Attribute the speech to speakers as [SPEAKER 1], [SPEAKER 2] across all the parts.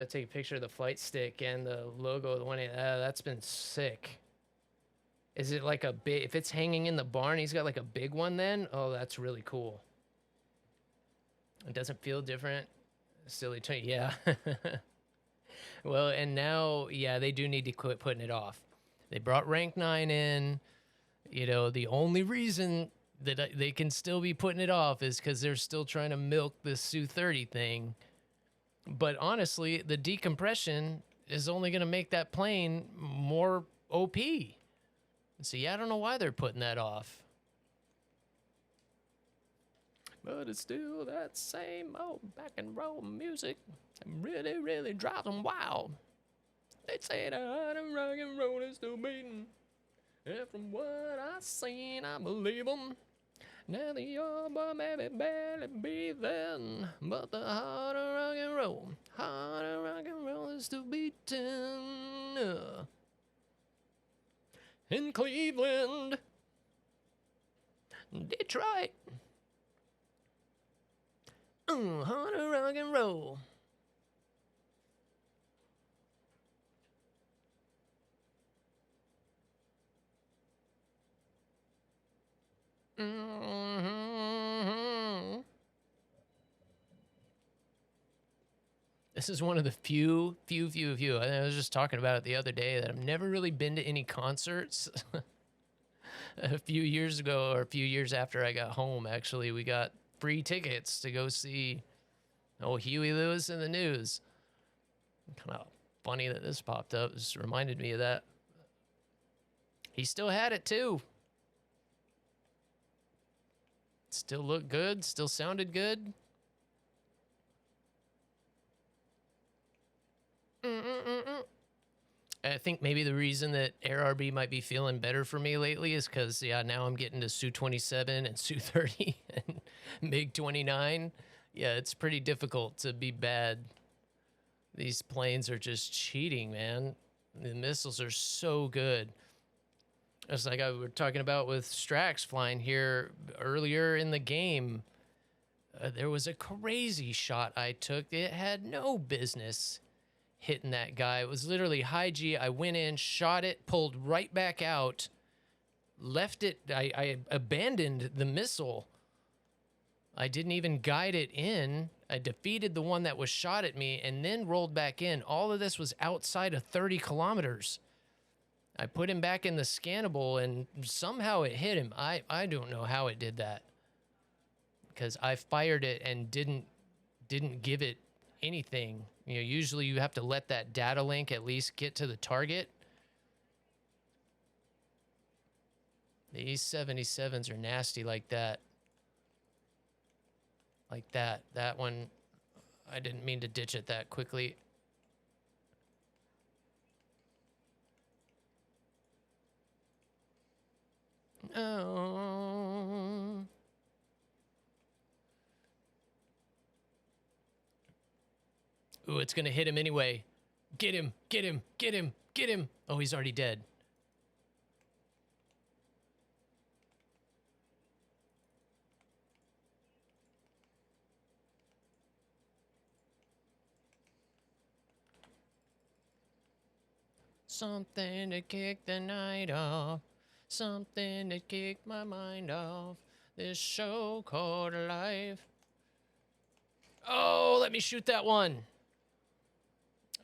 [SPEAKER 1] I take a picture of the flight stick and the logo. The one that's been sick. Is it like a big? If it's hanging in the barn, he's got like a big one. Then oh, that's really cool. It doesn't feel different. Silly, yeah. Well, and now, yeah, they do need to quit putting it off. They brought rank 9 in. You know, the only reason that they can still be putting it off is because they're still trying to milk this Su-30 thing. But honestly, the decompression is only going to make that plane more OP. So yeah, I don't know why they're putting that off. But it's still that same old back and roll music. It really, really drives them wild. They say the heart of rock and roll is still beating. And from what I've seen, I believe them. Now the old boy may be barely breathing, but the heart of rock and roll is still beating. In Cleveland, Detroit, heart of rock and roll. Mm-hmm. This is one of the few. I was just talking about it the other day that I've never really been to any concerts. A few years ago, or a few years after I got home, actually, we got free tickets to go see Huey Lewis in the News. Kind of funny that this popped up. It just reminded me of that. He still had it too. Still looked good, still sounded good. I think maybe the reason that AirRB might be feeling better for me lately is because, yeah, now I'm getting to Su-27 and Su-30 and MiG-29. Yeah, it's pretty difficult to be bad. These planes are just cheating, man. The missiles are so good. It's like I were talking about with Strax flying here earlier in the game. There was a crazy shot I took. It had no business hitting that guy. It was literally high G. I went in, shot it, pulled right back out, left it. I abandoned the missile. I didn't even guide it in. I defeated the one that was shot at me and then rolled back in. All of this was outside of 30 kilometers. I put him back in the scannable and somehow it hit him. I don't know how it did that. Because I fired it and didn't give it anything. You know, usually you have to let that data link at least get to the target. The E-77s are nasty like that. Like that. That one, I didn't mean to ditch it that quickly. Oh. Ooh, it's gonna hit him anyway. Get him, get him, get him, get him. Oh, he's already dead. Something to kick the night off. Something to kick my mind off. This show called life. Oh, let me shoot that one.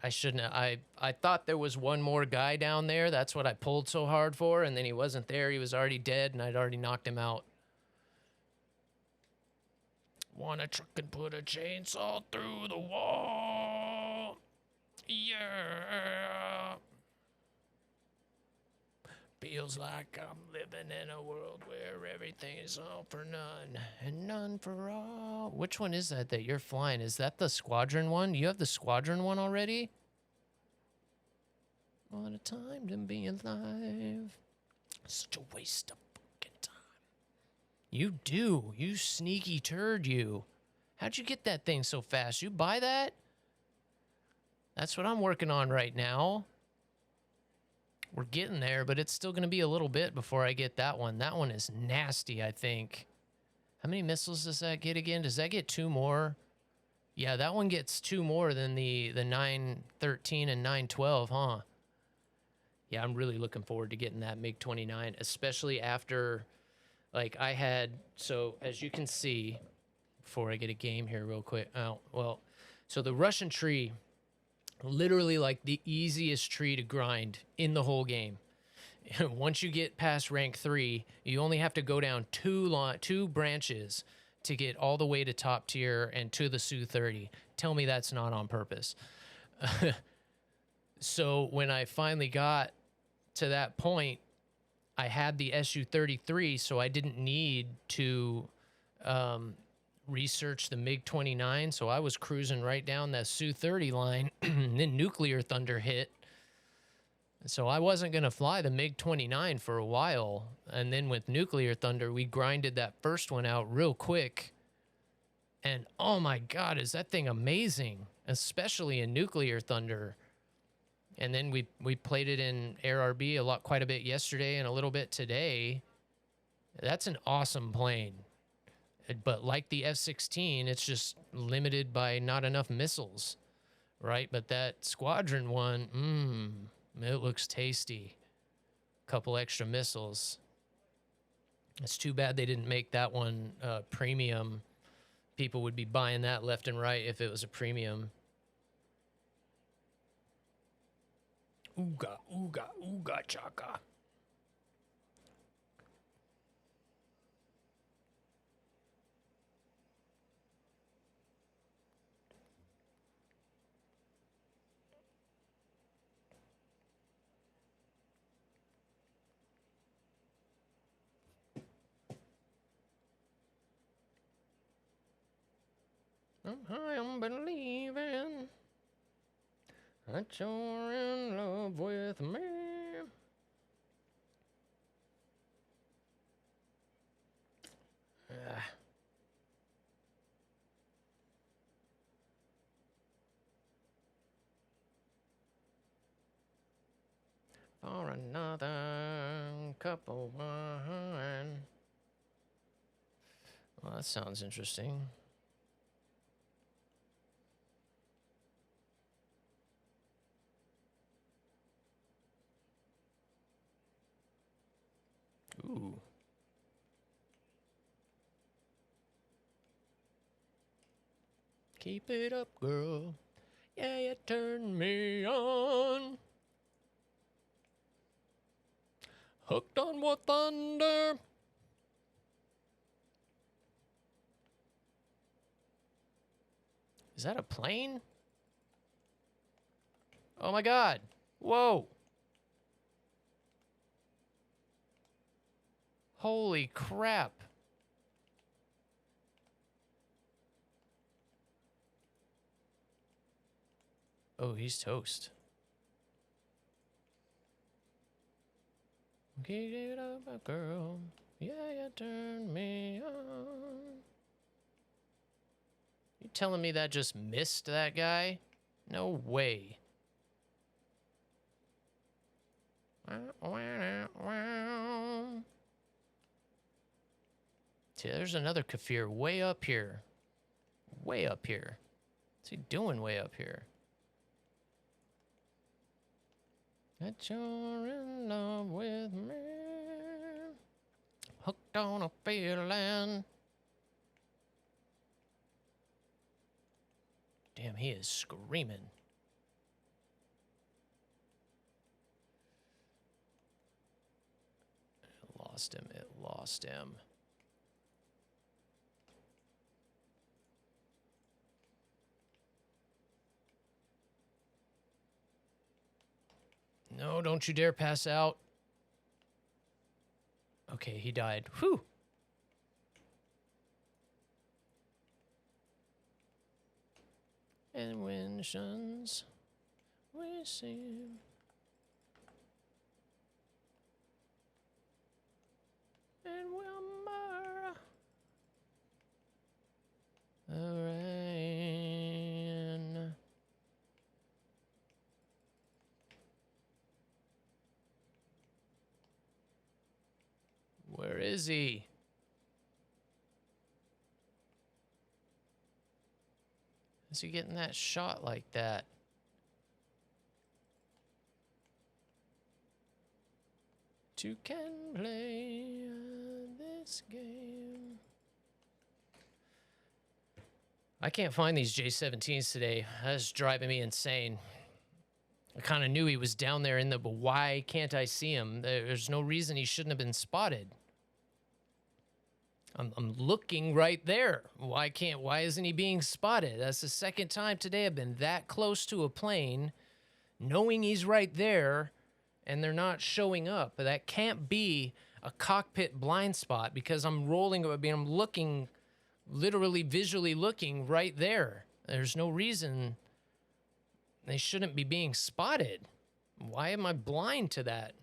[SPEAKER 1] I shouldn't have. I thought there was one more guy down there. That's what I pulled so hard for. And then he wasn't there. He was already dead and I'd already knocked him out. Wanna truck and put a chainsaw through the wall. Yeah. Feels like I'm living in a world where everything is all for none and none for all. Which one is that you're flying? Is that the squadron one? You have the squadron one already? What a time to be alive. Such a waste of fucking time. You do. You sneaky turd, you. How'd you get that thing so fast? You buy that? That's what I'm working on right now. We're getting there, but it's still going to be a little bit before I get that one. That one is nasty, I think. How many missiles does that get again? Does that get 2 more? Yeah, that one gets 2 more than the 913 and 912, huh? Yeah, I'm really looking forward to getting that MiG-29, especially after, like, I had, so as you can see, before I get a game here real quick. Oh, well, so the Russian tree, literally like the easiest tree to grind in the whole game. Once you get past rank 3, you only have to go down two branches to get all the way to top tier and to the Su-30. Tell me that's not on purpose. So when I finally got to that point, I had the Su-33, so I didn't need to research the MiG-29. So I was cruising right down that Su-30 line, and then Nuclear Thunder hit. So I wasn't going to fly the MiG-29 for a while. And then with Nuclear Thunder, we grinded that first one out real quick. And oh my God, is that thing amazing, especially in Nuclear Thunder. And then we played it in RRB quite a bit yesterday and a little bit today. That's an awesome plane. But like the F-16, it's just limited by not enough missiles, right? But that Squadron one, it looks tasty. Couple extra missiles. It's too bad they didn't make that one premium. People would be buying that left and right if it was a premium. Ooga, ooga, ooga chaka. I am believing that you're in love with me. For another cup of wine. Well, that sounds interesting. Ooh. Keep it up, girl. Yeah, you turn me on. Hooked on what thunder. Is that a plane? Oh my God. Whoa. Holy crap. Oh, he's toast. Get it up, girl. Yeah, you turn me on. You telling me that just missed that guy? No way. See, there's another Kafir way up here. Way up here. What's he doing way up here? That you're in love with me. Hooked on a feeling. Damn, he is screaming. It lost him. It lost him. No, don't you dare pass out. Okay, he died. Whew. And when the shines, we see. And we'll murder the rain. Where is he? Is he getting that shot like that? Two can play this game. I can't find these J17s today. That's driving me insane. I kind of knew he was down there in the, but why can't I see him? There's no reason he shouldn't have been spotted. I'm looking right there. Why isn't he being spotted? That's the second time today I've been that close to a plane, knowing he's right there, and they're not showing up. But that can't be a cockpit blind spot because I'm rolling, I'm looking, literally visually looking right there. There's no reason they shouldn't be being spotted. Why am I blind to that?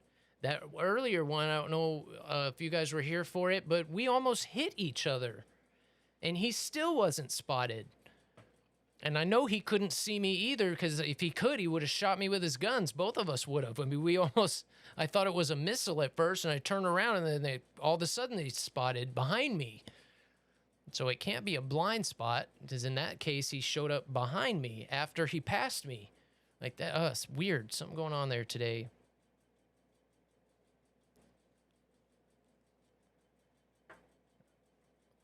[SPEAKER 1] That earlier one, I don't know if you guys were here for it, but we almost hit each other, and he still wasn't spotted. And I know he couldn't see me either, because if he could, he would have shot me with his guns. Both of us would have. I mean, I thought it was a missile at first, and I turned around, and then all of a sudden they spotted behind me. So it can't be a blind spot, because in that case, he showed up behind me after he passed me. Like that, it's weird. Something going on there today.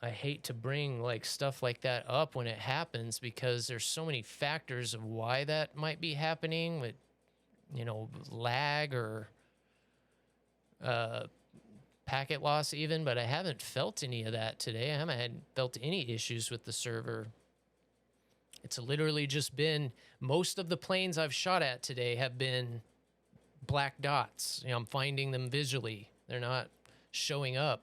[SPEAKER 1] I hate to bring like stuff like that up when it happens because there's so many factors of why that might be happening with, you know, lag or packet loss even, but I haven't felt any of that today. I haven't felt any issues with the server. It's literally just been, most of the planes I've shot at today have been black dots. You know, I'm finding them visually. They're not showing up.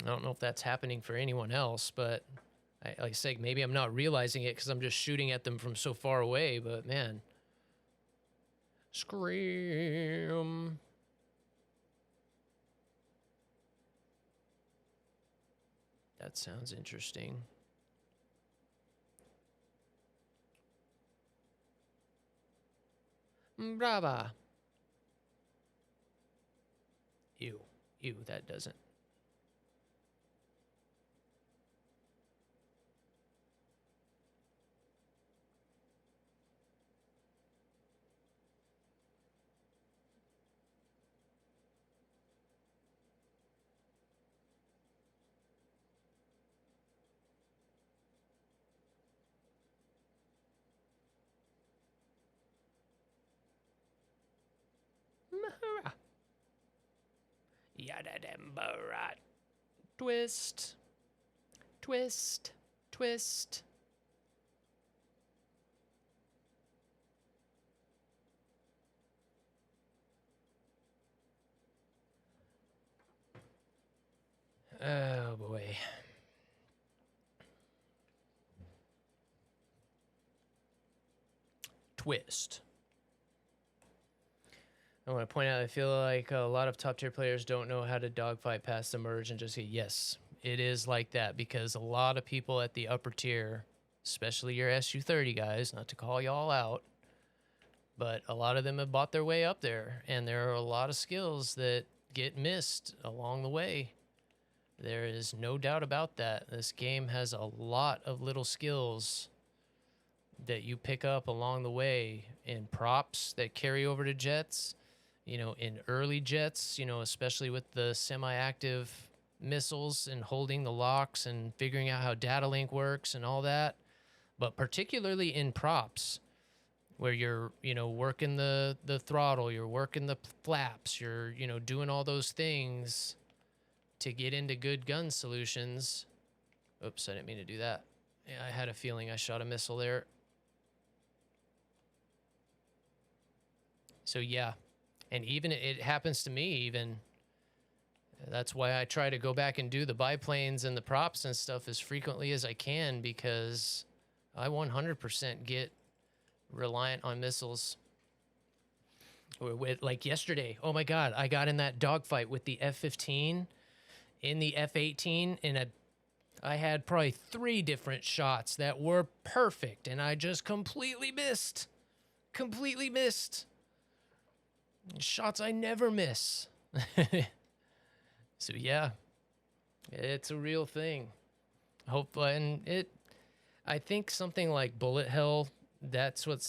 [SPEAKER 1] I don't know if that's happening for anyone else, but like I say, maybe I'm not realizing it because I'm just shooting at them from so far away, but man. Scream. That sounds interesting. Brava. Ew, that doesn't. Yadadambarat. Twist. Twist. Twist. Oh boy. Twist. I want to point out, I feel like a lot of top tier players don't know how to dogfight past the merge and just say, yes, it is like that because a lot of people at the upper tier, especially your SU30 guys, not to call y'all out, but a lot of them have bought their way up there, and there are a lot of skills that get missed along the way. There is no doubt about that. This game has a lot of little skills that you pick up along the way in props that carry over to jets, you know, in early jets, you know, especially with the semi-active missiles and holding the locks and figuring out how data link works and all that. But particularly in props where you're, you know, working the throttle, you're working the flaps, you're, you know, doing all those things to get into good gun solutions. Oops, I didn't mean to do that. Yeah, I had a feeling I shot a missile there. So yeah, and even it happens to me even. That's why I try to go back and do the biplanes and the props and stuff as frequently as I can, because I 100% get reliant on missiles. With, like yesterday, oh my God, I got in that dogfight with the F-15 in the F-18, and I had probably 3 different shots that were perfect, and I just completely missed. Completely missed. Shots I never miss. So yeah, it's a real thing. And I think something like bullet hell. That's what